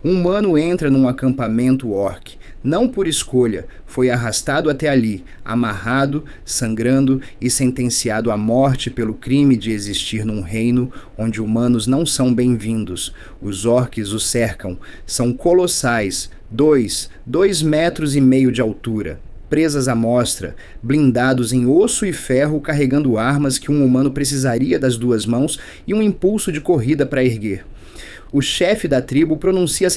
Um humano entra num acampamento orc. Não por escolha, foi arrastado até ali, amarrado, sangrando e sentenciado à morte pelo crime de existir num reino onde humanos não são bem-vindos. Os orcs o cercam. São colossais, 2,5 metros de altura. Presas à mostra, blindados em osso e ferro, carregando armas que um humano precisaria das duas mãos e um impulso de corrida para erguer. O chefe da tribo pronuncia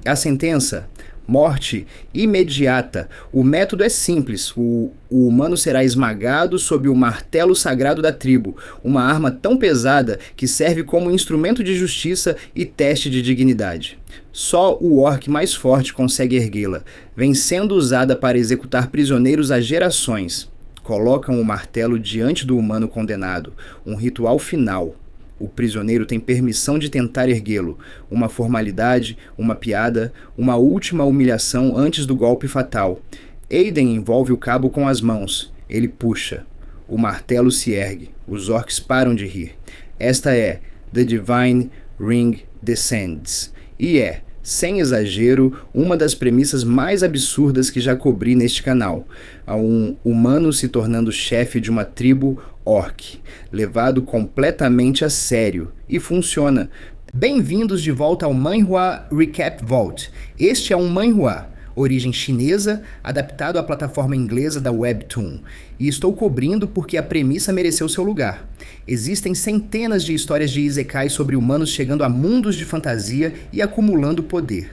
a sentença: morte imediata. O método é simples. O humano será esmagado sob o martelo sagrado da tribo, uma arma tão pesada que serve como instrumento de justiça e teste de dignidade. Só o orc mais forte consegue erguê-la. Vem sendo usada para executar prisioneiros há gerações. Colocam o martelo diante do humano condenado, um ritual final. O prisioneiro tem permissão de tentar erguê-lo. Uma formalidade, uma piada, uma última humilhação antes do golpe fatal. Aiden envolve o cabo com as mãos. Ele puxa. O martelo se ergue. Os orcs param de rir. Esta é The Divine Ring Descends. E é, sem exagero, uma das premissas mais absurdas que já cobri neste canal. A um humano se tornando chefe de uma tribo orc, levado completamente a sério, e funciona. Bem-vindos de volta ao Manhua Recap Vault. Este é um manhua, origem chinesa, adaptado à plataforma inglesa da Webtoon, e estou cobrindo porque a premissa mereceu seu lugar. Existem centenas de histórias de isekai sobre humanos chegando a mundos de fantasia e acumulando poder.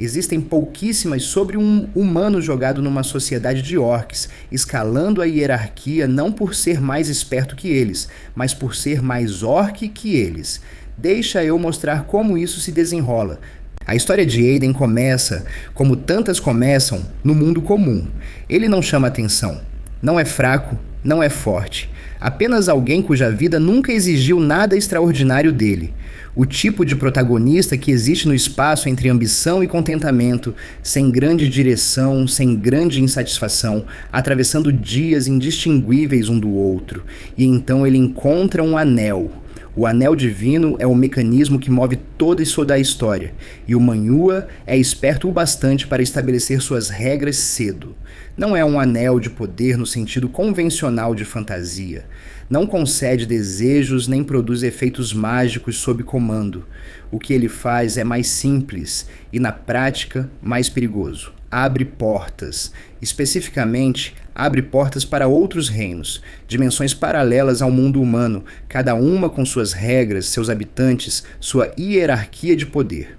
Existem pouquíssimas sobre um humano jogado numa sociedade de orcs, escalando a hierarquia não por ser mais esperto que eles, mas por ser mais orc que eles. Deixa eu mostrar como isso se desenrola. A história de Aiden começa, como tantas começam, no mundo comum. Ele não chama atenção. Não é fraco, não é forte. Apenas alguém cuja vida nunca exigiu nada extraordinário dele. O tipo de protagonista que existe no espaço entre ambição e contentamento, sem grande direção, sem grande insatisfação, atravessando dias indistinguíveis um do outro. E então ele encontra um anel. O anel divino é o mecanismo que move toda a história, e o Manhua é esperto o bastante para estabelecer suas regras cedo. Não é um anel de poder no sentido convencional de fantasia. Não concede desejos nem produz efeitos mágicos sob comando. O que ele faz é mais simples e, na prática, mais perigoso. Abre portas. Especificamente, abre portas para outros reinos, dimensões paralelas ao mundo humano, cada uma com suas regras, seus habitantes, sua hierarquia de poder.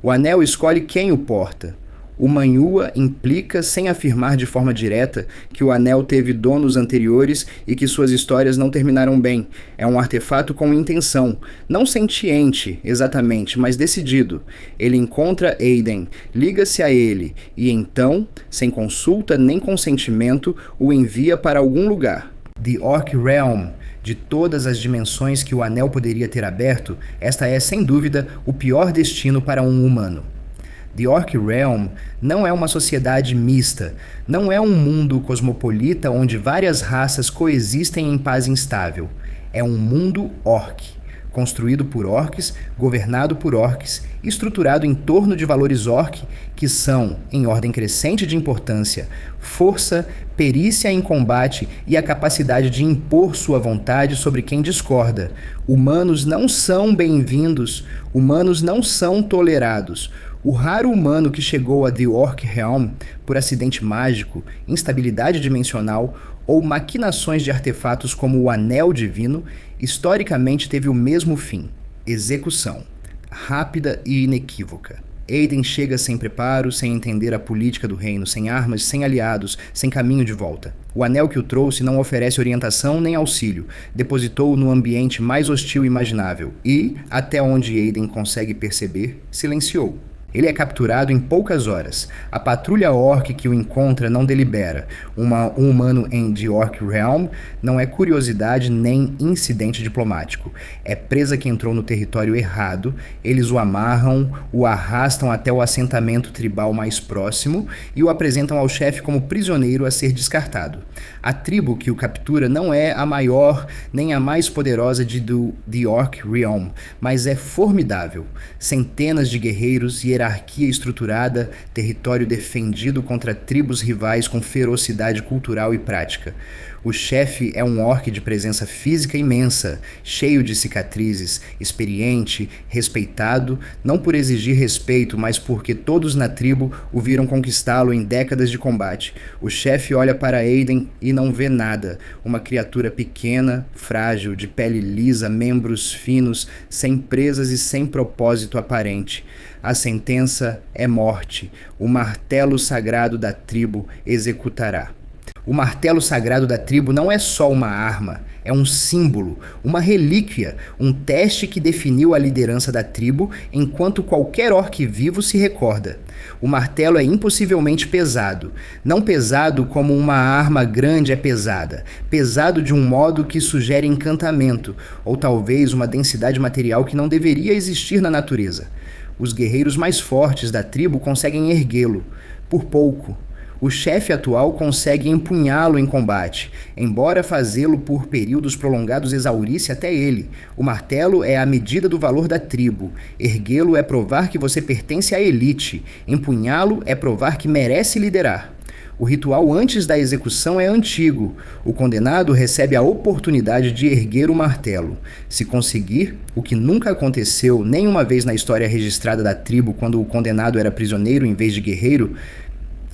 O anel escolhe quem o porta. O Manhua implica, sem afirmar de forma direta, que o anel teve donos anteriores e que suas histórias não terminaram bem. É um artefato com intenção, não sentiente, exatamente, mas decidido. Ele encontra Aiden, liga-se a ele e então, sem consulta nem consentimento, o envia para algum lugar. The Orc Realm. De todas as dimensões que o anel poderia ter aberto, esta é, sem dúvida, o pior destino para um humano. The Orc Realm não é uma sociedade mista, não é um mundo cosmopolita onde várias raças coexistem em paz instável. É um mundo orc, construído por orcs, governado por orcs, estruturado em torno de valores orc que são, em ordem crescente de importância, força, perícia em combate e a capacidade de impor sua vontade sobre quem discorda. Humanos não são bem-vindos, humanos não são tolerados. O raro humano que chegou a The Orc Realm por acidente mágico, instabilidade dimensional ou maquinações de artefatos como o Anel Divino, historicamente teve o mesmo fim: execução, rápida e inequívoca. Aiden chega sem preparo, sem entender a política do reino, sem armas, sem aliados, sem caminho de volta. O anel que o trouxe não oferece orientação nem auxílio. Depositou-o no ambiente mais hostil imaginável e, até onde Aiden consegue perceber, silenciou. Ele é capturado em poucas horas. A patrulha orc que o encontra não delibera. Um humano em The Orc Realm não é curiosidade nem incidente diplomático. É presa que entrou no território errado, eles o amarram, o arrastam até o assentamento tribal mais próximo e o apresentam ao chefe como prisioneiro a ser descartado. A tribo que o captura não é a maior nem a mais poderosa de The Orc Realm, mas é formidável. Centenas de guerreiros, hierarquia estruturada, território defendido contra tribos rivais com ferocidade cultural e prática. O chefe é um orc de presença física imensa, cheio de cicatrizes, experiente, respeitado, não por exigir respeito, mas porque todos na tribo o viram conquistá-lo em décadas de combate. O chefe olha para Aiden e não vê nada. Uma criatura pequena, frágil, de pele lisa, membros finos, sem presas e sem propósito aparente. A sentença é morte. O martelo sagrado da tribo executará. O martelo sagrado da tribo não é só uma arma, é um símbolo, uma relíquia, um teste que definiu a liderança da tribo enquanto qualquer orc vivo se recorda. O martelo é impossivelmente pesado, não pesado como uma arma grande é pesada, pesado de um modo que sugere encantamento, ou talvez uma densidade material que não deveria existir na natureza. Os guerreiros mais fortes da tribo conseguem erguê-lo, por pouco. O chefe atual consegue empunhá-lo em combate, embora fazê-lo por períodos prolongados exaurisse até ele. O martelo é a medida do valor da tribo. Erguê-lo é provar que você pertence à elite. Empunhá-lo é provar que merece liderar. O ritual antes da execução é antigo. O condenado recebe a oportunidade de erguer o martelo. Se conseguir, o que nunca aconteceu nenhuma vez na história registrada da tribo quando o condenado era prisioneiro em vez de guerreiro,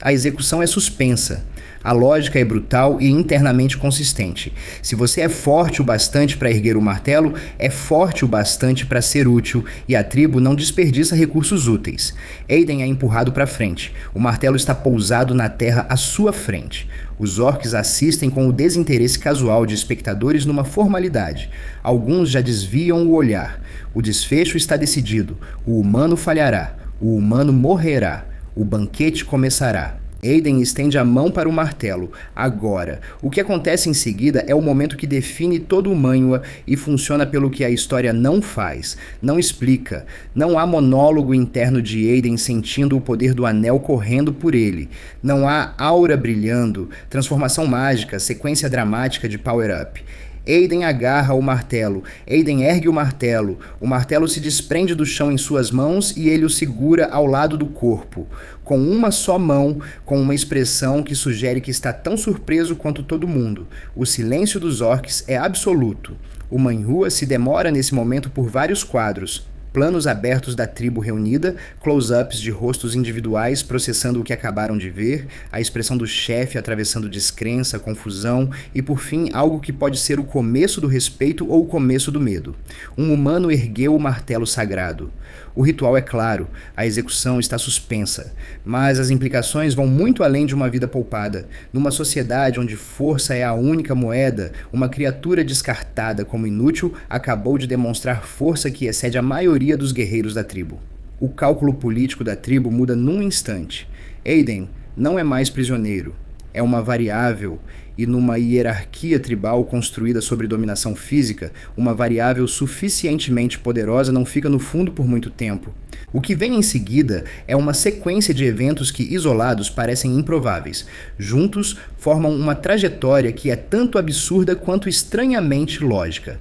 a execução é suspensa. A lógica é brutal e internamente consistente. Se você é forte o bastante para erguer o martelo, é forte o bastante para ser útil, e a tribo não desperdiça recursos úteis. Aiden é empurrado para frente. O martelo está pousado na terra à sua frente. Os orcs assistem com o desinteresse casual de espectadores numa formalidade. Alguns já desviam o olhar. O desfecho está decidido. O humano falhará. O humano morrerá. O banquete começará. Aiden estende a mão para o martelo. Agora. O que acontece em seguida é o momento que define todo o manhwa e funciona pelo que a história não faz, não explica. Não há monólogo interno de Aiden sentindo o poder do anel correndo por ele. Não há aura brilhando, transformação mágica, sequência dramática de power-up. Aiden agarra o martelo. Aiden ergue o martelo. O martelo se desprende do chão em suas mãos e ele o segura ao lado do corpo, com uma só mão, com uma expressão que sugere que está tão surpreso quanto todo mundo. O silêncio dos orcs é absoluto. O manhwa se demora nesse momento por vários quadros. Planos abertos da tribo reunida, close-ups de rostos individuais processando o que acabaram de ver, a expressão do chefe atravessando descrença, confusão e, por fim, algo que pode ser o começo do respeito ou o começo do medo. Um humano ergueu o martelo sagrado. O ritual é claro, a execução está suspensa, mas as implicações vão muito além de uma vida poupada. Numa sociedade onde força é a única moeda, uma criatura descartada como inútil acabou de demonstrar força que excede a maioria dos guerreiros da tribo. O cálculo político da tribo muda num instante. Aiden não é mais prisioneiro, é uma variável, e numa hierarquia tribal construída sobre dominação física, uma variável suficientemente poderosa não fica no fundo por muito tempo. O que vem em seguida é uma sequência de eventos que, isolados, parecem improváveis. Juntos, formam uma trajetória que é tanto absurda quanto estranhamente lógica.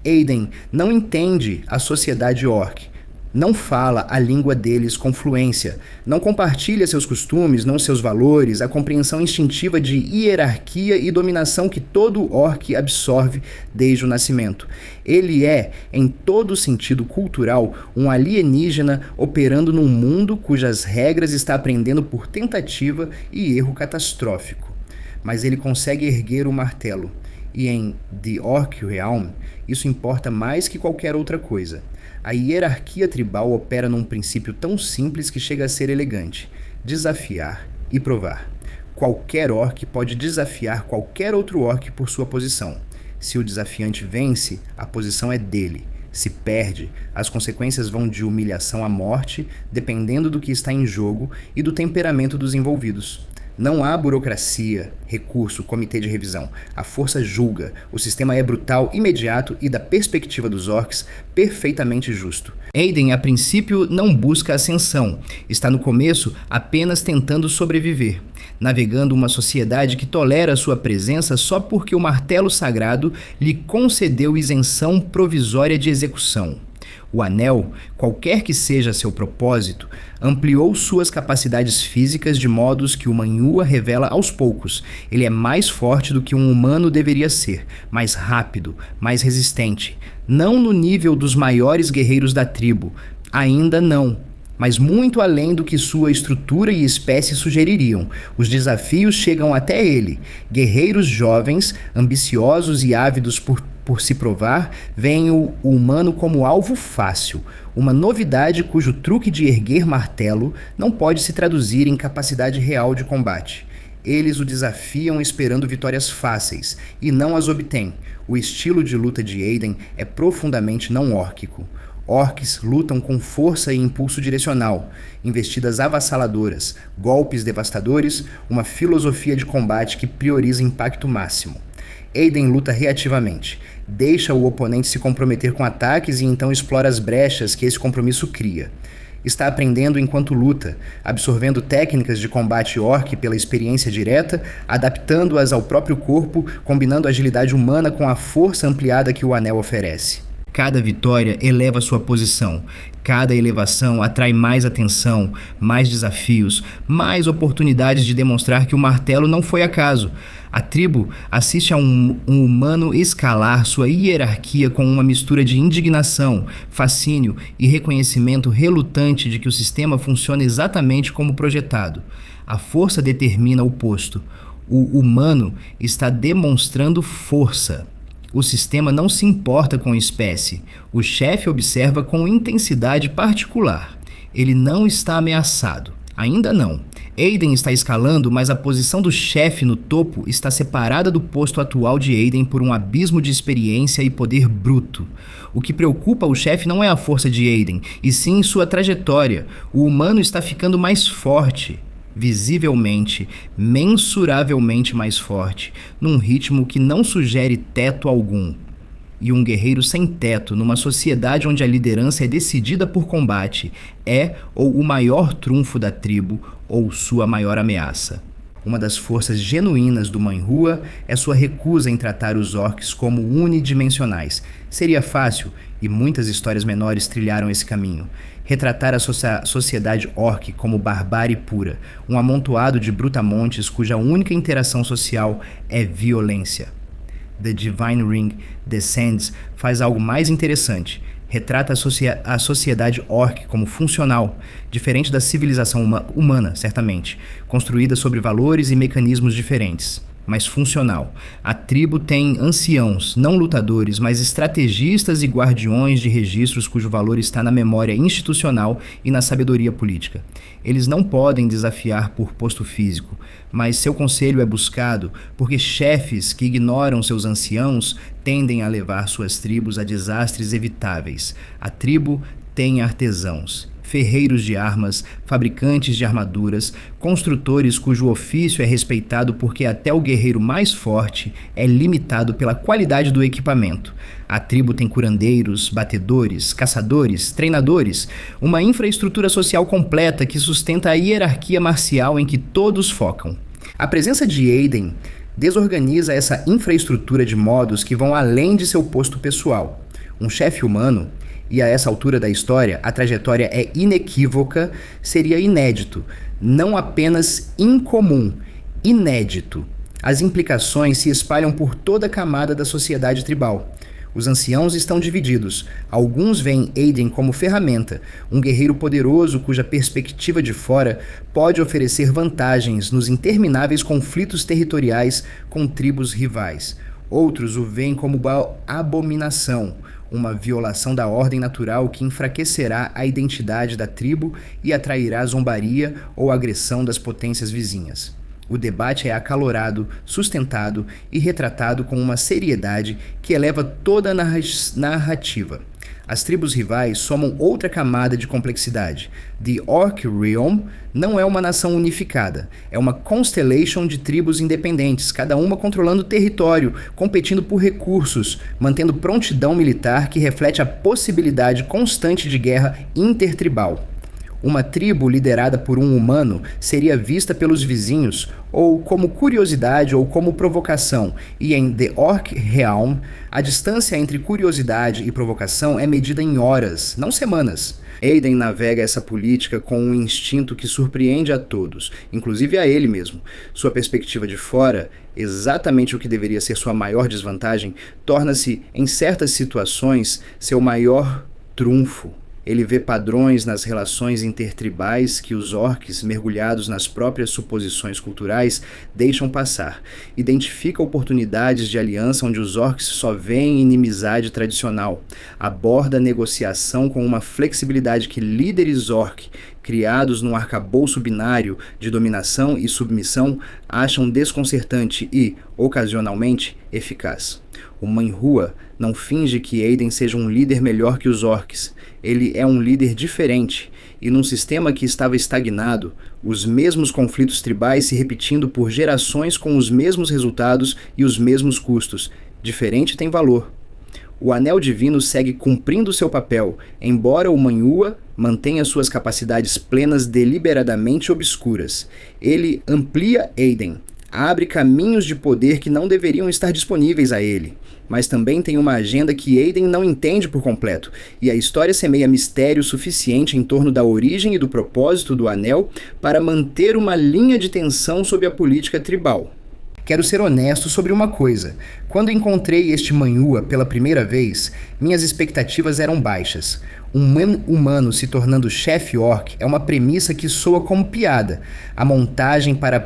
Aiden não entende a sociedade orc. Não fala a língua deles com fluência, não compartilha seus costumes, não seus valores, a compreensão instintiva de hierarquia e dominação que todo orc absorve desde o nascimento. Ele é, em todo sentido cultural, um alienígena operando num mundo cujas regras está aprendendo por tentativa e erro catastrófico. Mas ele consegue erguer o martelo, e em The Orc Realm, isso importa mais que qualquer outra coisa. A hierarquia tribal opera num princípio tão simples que chega a ser elegante: desafiar e provar. Qualquer orc pode desafiar qualquer outro orc por sua posição. Se o desafiante vence, a posição é dele. Se perde, as consequências vão de humilhação à morte, dependendo do que está em jogo e do temperamento dos envolvidos. Não há burocracia, recurso, comitê de revisão. A força julga. O sistema é brutal, imediato e, da perspectiva dos orcs, perfeitamente justo. Aiden, a princípio, não busca ascensão. Está no começo apenas tentando sobreviver, navegando uma sociedade que tolera sua presença só porque o martelo sagrado lhe concedeu isenção provisória de execução. O anel, qualquer que seja seu propósito, ampliou suas capacidades físicas de modos que o Manhua revela aos poucos. Ele é mais forte do que um humano deveria ser, mais rápido, mais resistente. Não no nível dos maiores guerreiros da tribo, ainda não, mas muito além do que sua estrutura e espécie sugeririam. Os desafios chegam até ele. Guerreiros jovens, ambiciosos e ávidos por se provar, veem o humano como alvo fácil, uma novidade cujo truque de erguer martelo não pode se traduzir em capacidade real de combate. Eles o desafiam esperando vitórias fáceis, e não as obtêm. O estilo de luta de Aiden é profundamente não órquico. Orcs lutam com força e impulso direcional, investidas avassaladoras, golpes devastadores, uma filosofia de combate que prioriza impacto máximo. Aiden luta reativamente, deixa o oponente se comprometer com ataques e então explora as brechas que esse compromisso cria. Está aprendendo enquanto luta, absorvendo técnicas de combate orc pela experiência direta, adaptando-as ao próprio corpo, combinando a agilidade humana com a força ampliada que o anel oferece. Cada vitória eleva sua posição. Cada elevação atrai mais atenção, mais desafios, mais oportunidades de demonstrar que o martelo não foi acaso. A tribo assiste a um humano escalar sua hierarquia com uma mistura de indignação, fascínio e reconhecimento relutante de que o sistema funciona exatamente como projetado. A força determina o posto. O humano está demonstrando força. O sistema não se importa com espécie. O chefe observa com intensidade particular. Ele não está ameaçado. Ainda não. Aiden está escalando, mas a posição do chefe no topo está separada do posto atual de Aiden por um abismo de experiência e poder bruto. O que preocupa o chefe não é a força de Aiden, e sim sua trajetória. O humano está ficando mais forte. Visivelmente, mensuravelmente mais forte, num ritmo que não sugere teto algum. E um guerreiro sem teto, numa sociedade onde a liderança é decidida por combate, é ou o maior trunfo da tribo ou sua maior ameaça. Uma das forças genuínas do Manhua é sua recusa em tratar os orcs como unidimensionais. Seria fácil, e muitas histórias menores trilharam esse caminho, retratar a sociedade orc como barbárie pura, um amontoado de brutamontes cuja única interação social é violência. The Divine Ring Descends faz algo mais interessante. Retrata a sociedade orc como funcional, diferente da civilização humana, certamente, construída sobre valores e mecanismos diferentes, mas funcional. A tribo tem anciãos, não lutadores, mas estrategistas e guardiões de registros cujo valor está na memória institucional e na sabedoria política. Eles não podem desafiar por posto físico, mas seu conselho é buscado porque chefes que ignoram seus anciãos tendem a levar suas tribos a desastres evitáveis. A tribo tem artesãos, ferreiros de armas, fabricantes de armaduras, construtores cujo ofício é respeitado porque até o guerreiro mais forte é limitado pela qualidade do equipamento. A tribo tem curandeiros, batedores, caçadores, treinadores, uma infraestrutura social completa que sustenta a hierarquia marcial em que todos focam. A presença de Aiden desorganiza essa infraestrutura de modos que vão além de seu posto pessoal. Um chefe humano, e a essa altura da história a trajetória é inequívoca, seria inédito, não apenas incomum, inédito. As implicações se espalham por toda a camada da sociedade tribal. Os anciãos estão divididos. Alguns veem Aiden como ferramenta, um guerreiro poderoso cuja perspectiva de fora pode oferecer vantagens nos intermináveis conflitos territoriais com tribos rivais. Outros o veem como abominação, uma violação da ordem natural que enfraquecerá a identidade da tribo e atrairá zombaria ou agressão das potências vizinhas. O debate é acalorado, sustentado e retratado com uma seriedade que eleva toda a narrativa. As tribos rivais somam outra camada de complexidade. The Orc Realm não é uma nação unificada, é uma constellation de tribos independentes, cada uma controlando território, competindo por recursos, mantendo prontidão militar que reflete a possibilidade constante de guerra intertribal. Uma tribo liderada por um humano seria vista pelos vizinhos ou como curiosidade ou como provocação, e em The Orc Realm, a distância entre curiosidade e provocação é medida em horas, não semanas. Aiden navega essa política com um instinto que surpreende a todos, inclusive a ele mesmo. Sua perspectiva de fora, exatamente o que deveria ser sua maior desvantagem, torna-se, em certas situações, seu maior trunfo. Ele vê padrões nas relações intertribais que os orcs, mergulhados nas próprias suposições culturais, deixam passar. Identifica oportunidades de aliança onde os orcs só veem inimizade tradicional. Aborda a negociação com uma flexibilidade que líderes orc, criados num arcabouço binário de dominação e submissão, acham desconcertante e, ocasionalmente, eficaz. O Manwë não finge que Aiden seja um líder melhor que os orcs. Ele é um líder diferente, e num sistema que estava estagnado, os mesmos conflitos tribais se repetindo por gerações com os mesmos resultados e os mesmos custos. Diferente tem valor. O Anel Divino segue cumprindo seu papel, embora o Manwë mantenha suas capacidades plenas deliberadamente obscuras. Ele amplia Aiden, abre caminhos de poder que não deveriam estar disponíveis a ele, mas também tem uma agenda que Aiden não entende por completo, e a história semeia mistério suficiente em torno da origem e do propósito do Anel para manter uma linha de tensão sobre a política tribal. Quero ser honesto sobre uma coisa. Quando encontrei este Manwë pela primeira vez, minhas expectativas eram baixas. Um humano se tornando chefe orc é uma premissa que soa como piada. A montagem para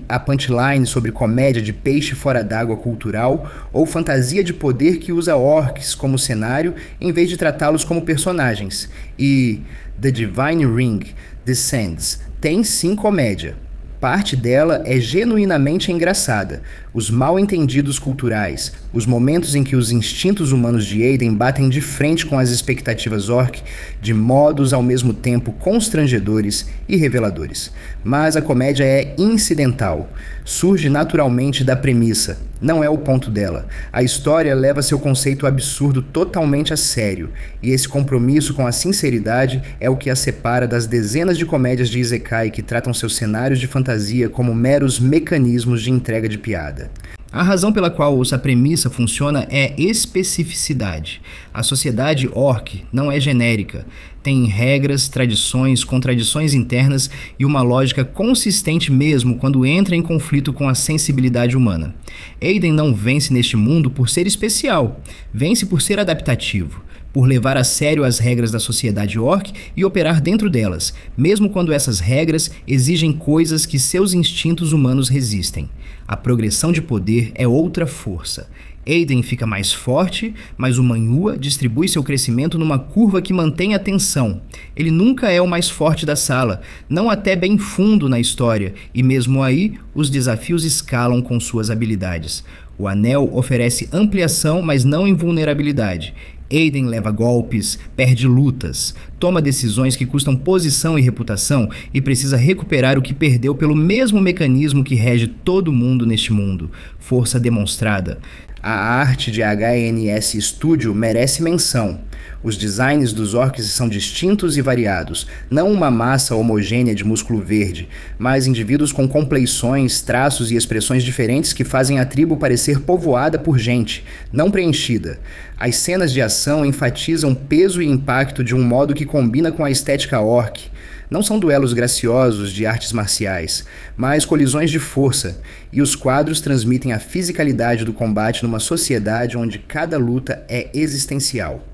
a punchline sobre comédia de peixe fora d'água cultural ou fantasia de poder que usa orcs como cenário em vez de tratá-los como personagens. E The Divine Ring Descends tem sim comédia. Parte dela é genuinamente engraçada. Os mal-entendidos culturais, os momentos em que os instintos humanos de Aiden batem de frente com as expectativas orc, de modos ao mesmo tempo constrangedores e reveladores. Mas a comédia é incidental. Surge naturalmente da premissa, não é o ponto dela. A história leva seu conceito absurdo totalmente a sério, e esse compromisso com a sinceridade é o que a separa das dezenas de comédias de Isekai que tratam seus cenários de fantasia como meros mecanismos de entrega de piada. A razão pela qual essa premissa funciona é especificidade. A sociedade orc não é genérica. Tem regras, tradições, contradições internas e uma lógica consistente mesmo quando entra em conflito com a sensibilidade humana. Aiden não vence neste mundo por ser especial, vence por ser adaptativo, por levar a sério as regras da sociedade orc e operar dentro delas, mesmo quando essas regras exigem coisas que seus instintos humanos resistem. A progressão de poder é outra força. Aiden fica mais forte, mas o Manwë distribui seu crescimento numa curva que mantém a tensão. Ele nunca é o mais forte da sala, não até bem fundo na história, e mesmo aí, os desafios escalam com suas habilidades. O Anel oferece ampliação, mas não invulnerabilidade. Aiden leva golpes, perde lutas, toma decisões que custam posição e reputação e precisa recuperar o que perdeu pelo mesmo mecanismo que rege todo mundo neste mundo. Força demonstrada. A arte de HNS Studio merece menção. Os designs dos orcs são distintos e variados, não uma massa homogênea de músculo verde, mas indivíduos com compleições, traços e expressões diferentes que fazem a tribo parecer povoada por gente, não preenchida. As cenas de ação enfatizam peso e impacto de um modo que combina com a estética orc. Não são duelos graciosos de artes marciais, mas colisões de força, e os quadros transmitem a fisicalidade do combate numa sociedade onde cada luta é existencial.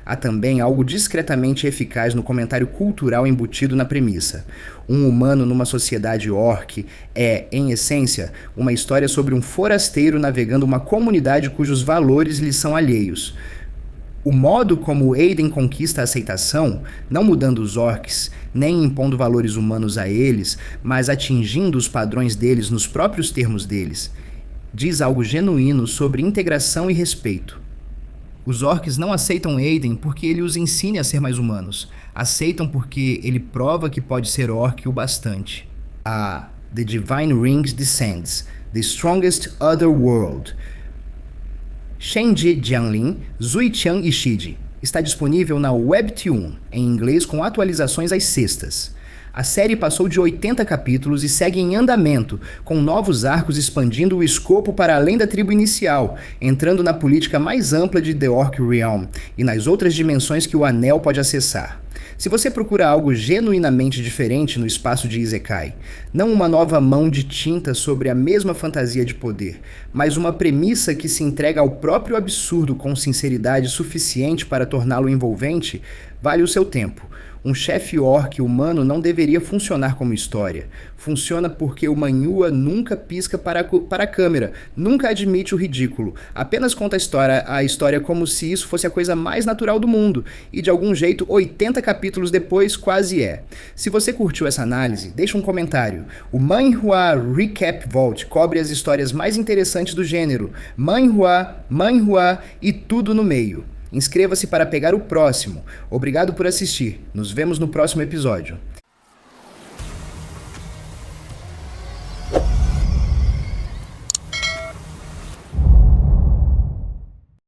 Há também algo discretamente eficaz no comentário cultural embutido na premissa. Um humano numa sociedade orc é, em essência, uma história sobre um forasteiro navegando uma comunidade cujos valores lhe são alheios. O modo como Aiden conquista a aceitação, não mudando os orcs, nem impondo valores humanos a eles, mas atingindo os padrões deles nos próprios termos deles, diz algo genuíno sobre integração e respeito. Os orcs não aceitam Aiden porque ele os ensine a ser mais humanos. Aceitam porque ele prova que pode ser orc o bastante. The Divine Rings Descends, The Strongest Other World. Shenji Jianlin, Zuiqiang Ishiji. Está disponível na Webtoon, em inglês com atualizações às sextas. A série passou de 80 capítulos e segue em andamento, com novos arcos expandindo o escopo para além da tribo inicial, entrando na política mais ampla de The Orc Realm e nas outras dimensões que o Anel pode acessar. Se você procura algo genuinamente diferente no espaço de Isekai, não uma nova mão de tinta sobre a mesma fantasia de poder, mas uma premissa que se entrega ao próprio absurdo com sinceridade suficiente para torná-lo envolvente, vale o seu tempo. Um chefe orc humano não deveria funcionar como história. Funciona porque o Manhua nunca pisca para a câmera, nunca admite o ridículo, apenas conta a história como se isso fosse a coisa mais natural do mundo, e de algum jeito 80 capítulos depois quase é. Se você curtiu essa análise, deixa um comentário. O Manhua Recap Vault cobre as histórias mais interessantes do gênero, Manhua e tudo no meio. Inscreva-se para pegar o próximo. Obrigado por assistir. Nos vemos no próximo episódio.